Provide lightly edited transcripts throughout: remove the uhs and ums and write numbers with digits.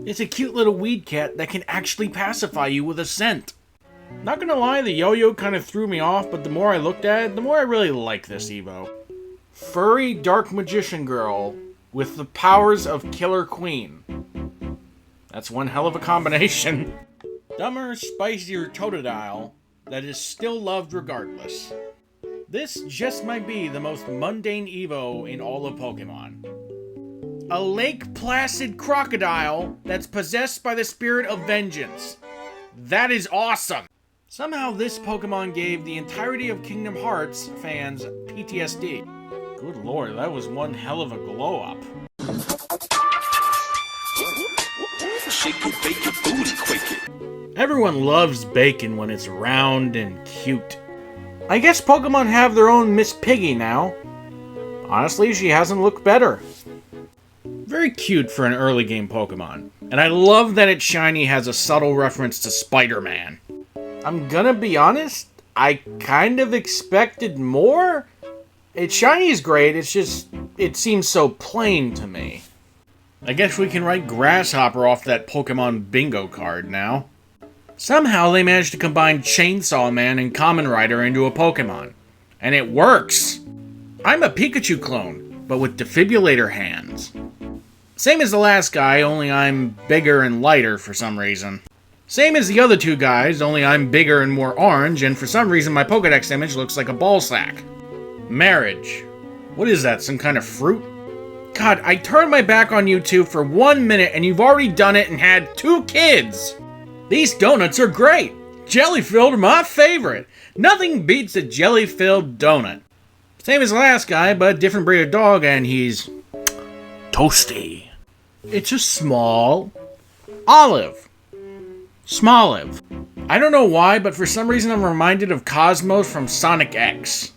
It's a cute little weed cat that can actually pacify you with a scent. Not gonna lie, the yo-yo kind of threw me off, but the more I looked at it, the more I really like this Evo. Furry Dark Magician Girl with the powers of Killer Queen. That's one hell of a combination. Dumber, spicier Totodile that is still loved regardless. This just might be the most mundane Evo in all of Pokemon. A Lake Placid crocodile that's possessed by the spirit of vengeance. That is awesome! Somehow this Pokemon gave the entirety of Kingdom Hearts fans PTSD. Good lord, that was one hell of a glow-up. Everyone loves bacon when it's round and cute. I guess Pokemon have their own Miss Piggy now. Honestly, she hasn't looked better. Very cute for an early game Pokemon. And I love that its shiny has a subtle reference to Spider-Man. I'm gonna be honest, I kind of expected more. Its shiny is great, it's just, it seems so plain to me. I guess we can write Grasshopper off that Pokemon bingo card now. Somehow they managed to combine Chainsaw Man and Kamen Rider into a Pokemon. And it works! I'm a Pikachu clone, but with defibrillator hands. Same as the last guy, only I'm bigger and lighter for some reason. Same as the other two guys, only I'm bigger and more orange, and for some reason my Pokedex image looks like a ball sack. Marriage. What is that, some kind of fruit? God, I turned my back on you two for 1 minute and you've already done it and had 2 kids! These donuts are great! Jelly-filled are my favorite! Nothing beats a jelly-filled donut. Same as the last guy, but different breed of dog, and he's toasty. It's a small olive. Smolive. I don't know why, but for some reason I'm reminded of Cosmos from Sonic X.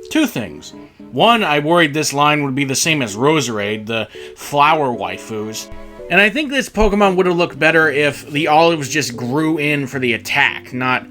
2 things. 1, I worried this line would be the same as Roserade, the flower waifus. And I think this Pokemon would have looked better if the olives just grew in for the attack, not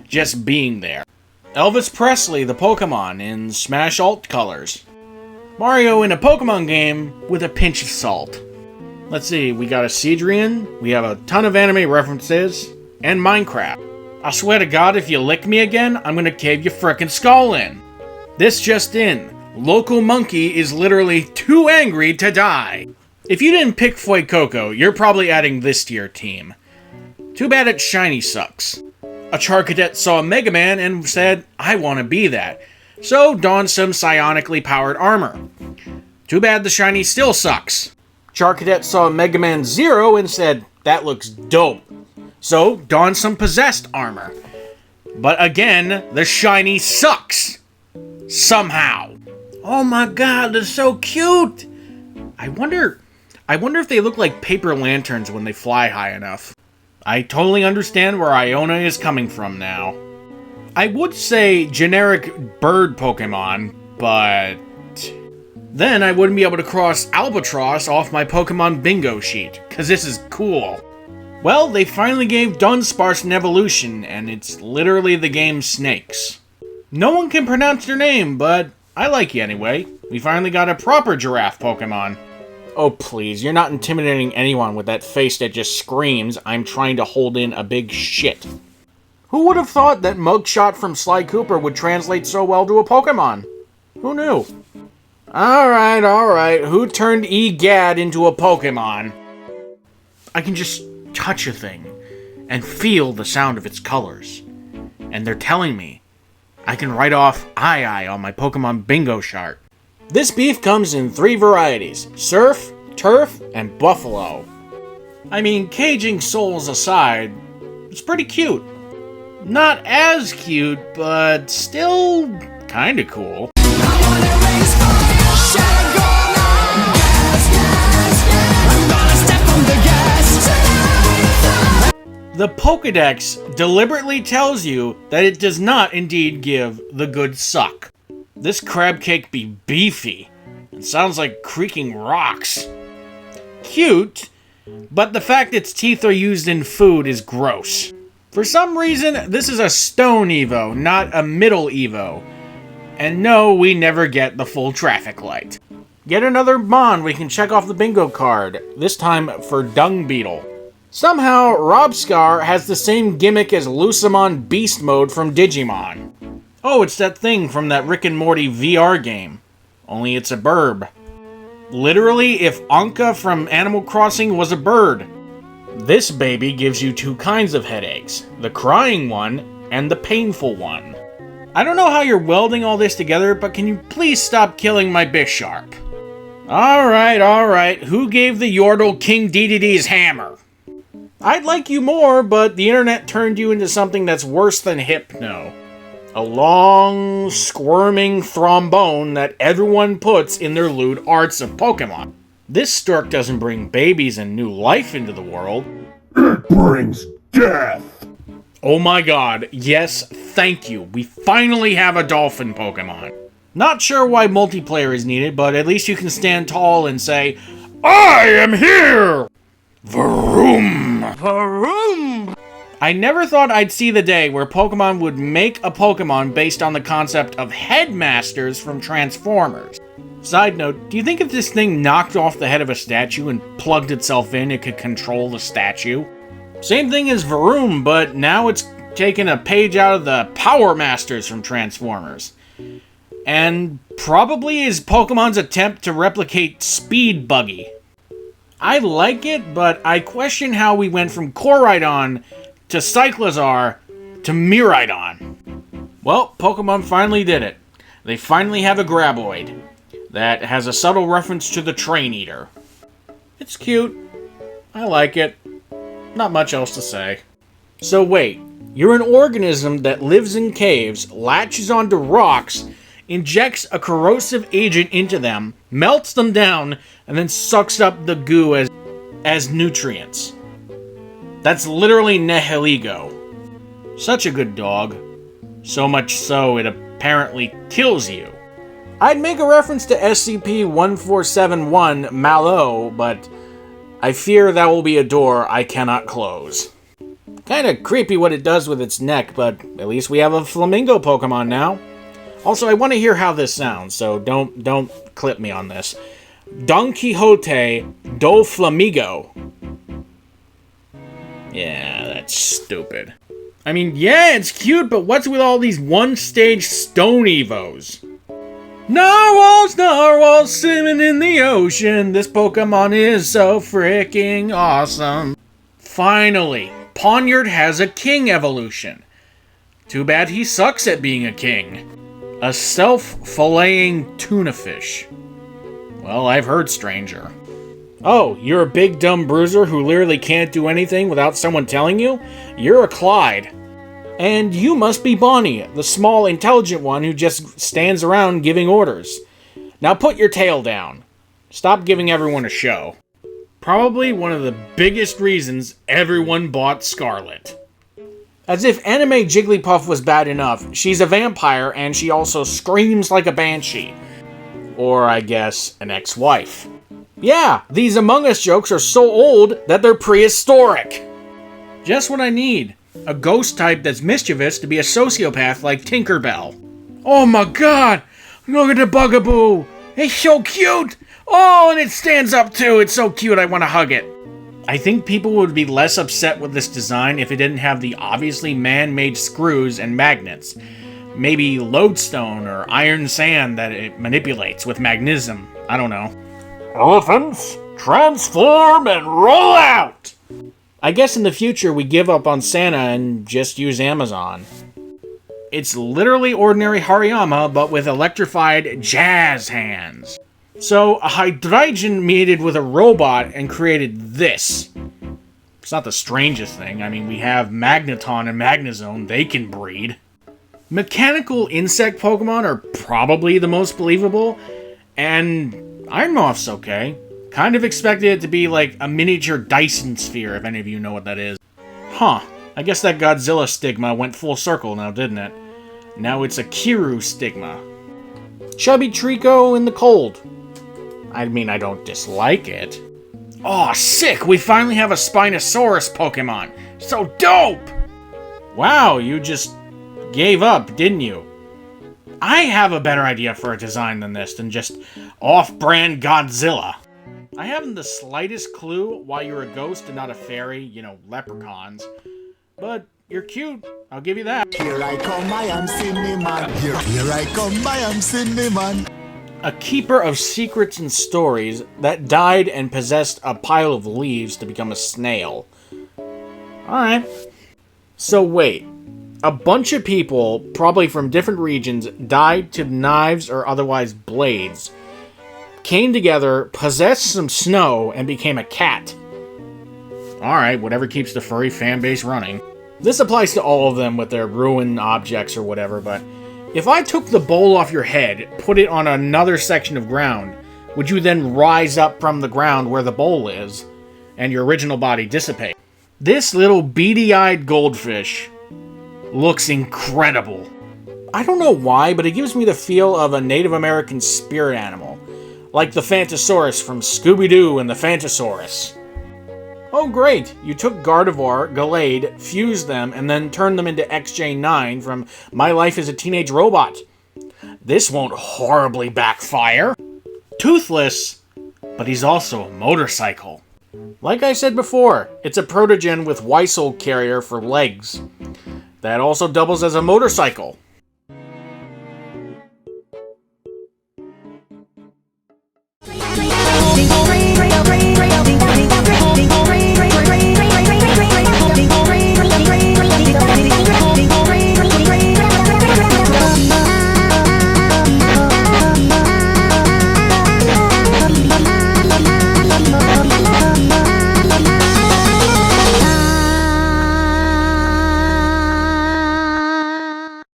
just being there. Elvis Presley, the Pokemon, in Smash Alt colors. Mario in a Pokemon game with a pinch of salt. Let's see, we got a Cedrian, we have a ton of anime references, and Minecraft. I swear to God, if you lick me again, I'm gonna cave your frickin' skull in. This just in, Local Monkey is literally too angry to die. If you didn't pick Fuecoco, you're probably adding this to your team. Too bad its shiny sucks. A Charcadet saw Mega Man and said, I want to be that. So donned some psionically powered armor. Too bad the shiny still sucks. Charcadet saw Mega Man Zero and said, that looks dope. So donned some possessed armor. But again, the shiny sucks. Somehow. Oh my god, they're so cute! I wonder if they look like paper lanterns when they fly high enough. I totally understand where Iona is coming from now. I would say generic bird Pokemon, but then I wouldn't be able to cross Albatross off my Pokemon bingo sheet, cause this is cool. Well, they finally gave Dunsparce an evolution, and it's literally the game Snakes. No one can pronounce their name, but I like you anyway. We finally got a proper giraffe Pokemon. Oh please, you're not intimidating anyone with that face that just screams, I'm trying to hold in a big shit. Who would have thought that Mugshot from Sly Cooper would translate so well to a Pokemon? Who knew? Alright, who turned Egad into a Pokemon? I can just touch a thing and feel the sound of its colors. And they're telling me I can write off Eye on my Pokemon bingo chart. This beef comes in 3 varieties, Surf, Turf, and Buffalo. I mean, caging souls aside, it's pretty cute. Not as cute, but still kinda cool. The Pokédex deliberately tells you that it does not indeed give the good suck. This crab cake be beefy. It sounds like creaking rocks. Cute, but the fact its teeth are used in food is gross. For some reason, this is a stone Evo, not a middle Evo. And no, we never get the full traffic light. Yet another Mon we can check off the bingo card, this time for Dung Beetle. Somehow, Robscar has the same gimmick as Lucemon Beast Mode from Digimon. Oh, it's that thing from that Rick and Morty VR game. Only it's a burb. Literally, if Anka from Animal Crossing was a bird. This baby gives you two kinds of headaches, the crying one and the painful one. I don't know how you're welding all this together, but can you please stop killing my Bisharp? Alright, who gave the Yordle King Dedede's hammer? I'd like you more, but the internet turned you into something that's worse than Hypno. A long, squirming trombone that everyone puts in their lewd arts of Pokemon. This stork doesn't bring babies and new life into the world. It brings death! Oh my god, yes, thank you. We finally have a dolphin Pokemon. Not sure why multiplayer is needed, but at least you can stand tall and say, I am here! Vroom! Vroom! I never thought I'd see the day where Pokemon would make a Pokemon based on the concept of headmasters from Transformers. Side note, do you think if this thing knocked off the head of a statue and plugged itself in, it could control the statue? Same thing as Vroom, but now it's taken a page out of the Power Masters from Transformers. And probably is Pokemon's attempt to replicate Speed Buggy. I like it, but I question how we went from Koraidon to Cyclizar to Miraidon. Well, Pokemon finally did it. They finally have a Graboid that has a subtle reference to the Train Eater. It's cute. I like it. Not much else to say. So wait, you're an organism that lives in caves, latches onto rocks, injects a corrosive agent into them, melts them down, and then sucks up the goo as nutrients. That's literally Nihiligo. Such a good dog. So much so it apparently kills you. I'd make a reference to SCP-1471 Malo, but I fear that will be a door I cannot close. Kinda creepy what it does with its neck, but at least we have a flamingo Pokemon now. Also, I want to hear how this sounds, so don't clip me on this. Don Quixote do Flamigo. Yeah, that's stupid. I mean, yeah, it's cute, but what's with all these one-stage stone evos? Narwhals, swimming in the ocean. This Pokemon is so freaking awesome. Finally, Ponyard has a king evolution. Too bad he sucks at being a king. A self-filleting tuna fish. Well, I've heard stranger. Oh, you're a big dumb bruiser who literally can't do anything without someone telling you? You're a Clyde. And you must be Bonnie, the small, intelligent one who just stands around giving orders. Now put your tail down. Stop giving everyone a show. Probably one of the biggest reasons everyone bought Scarlet. As if anime Jigglypuff was bad enough, she's a vampire and she also screams like a banshee. Or, I guess, an ex-wife. Yeah, these Among Us jokes are so old that they're prehistoric. Just what I need. A ghost type that's mischievous to be a sociopath like Tinkerbell. Oh my god! Look at the bugaboo! It's so cute! Oh, and it stands up too! It's so cute, I want to hug it. I think people would be less upset with this design if it didn't have the obviously man-made screws and magnets. Maybe lodestone or iron sand that it manipulates with magnetism. I don't know. Elephants, transform and roll out! I guess in the future we give up on Santa and just use Amazon. It's literally ordinary Hariyama, but with electrified jazz hands. So, a Hydreigon mated with a robot and created this. It's not the strangest thing. I mean, we have Magneton and Magnezone. They can breed. Mechanical insect Pokemon are probably the most believable. And Ironmoth's okay. Kind of expected it to be like a miniature Dyson sphere, if any of you know what that is. Huh. I guess that Godzilla stigma went full circle now, didn't it? Now it's a Kiru stigma. Chubby Trico in the cold. I mean, I don't dislike it. Aw, sick! We finally have a Spinosaurus Pokemon! So dope! Wow, you just gave up, didn't you? I have a better idea for a design than this, than just Off-brand Godzilla. I haven't the slightest clue why you're a ghost and not a fairy, you know, leprechauns. But you're cute, I'll give you that. Here I come, I am Cinnamon. Here I come, I am Cinnamon. A keeper of secrets and stories that died and possessed a pile of leaves to become a snail. Alright. So wait. A bunch of people, probably from different regions, died to knives or otherwise blades, came together, possessed some snow, and became a cat. Alright, whatever keeps the furry fanbase running. This applies to all of them with their ruined objects or whatever, but if I took the bowl off your head, put it on another section of ground, would you then rise up from the ground where the bowl is, and your original body dissipate? This little beady-eyed goldfish looks incredible. I don't know why, but it gives me the feel of a Native American spirit animal, like the Phantosaurus from Scooby-Doo and the Phantosaurus. Oh great, you took Gardevoir, Gallade, fused them, and then turned them into XJ9 from My Life as a Teenage Robot. This won't horribly backfire. Toothless, but he's also a motorcycle. Like I said before, it's a protogen with Weissel carrier for legs. That also doubles as a motorcycle.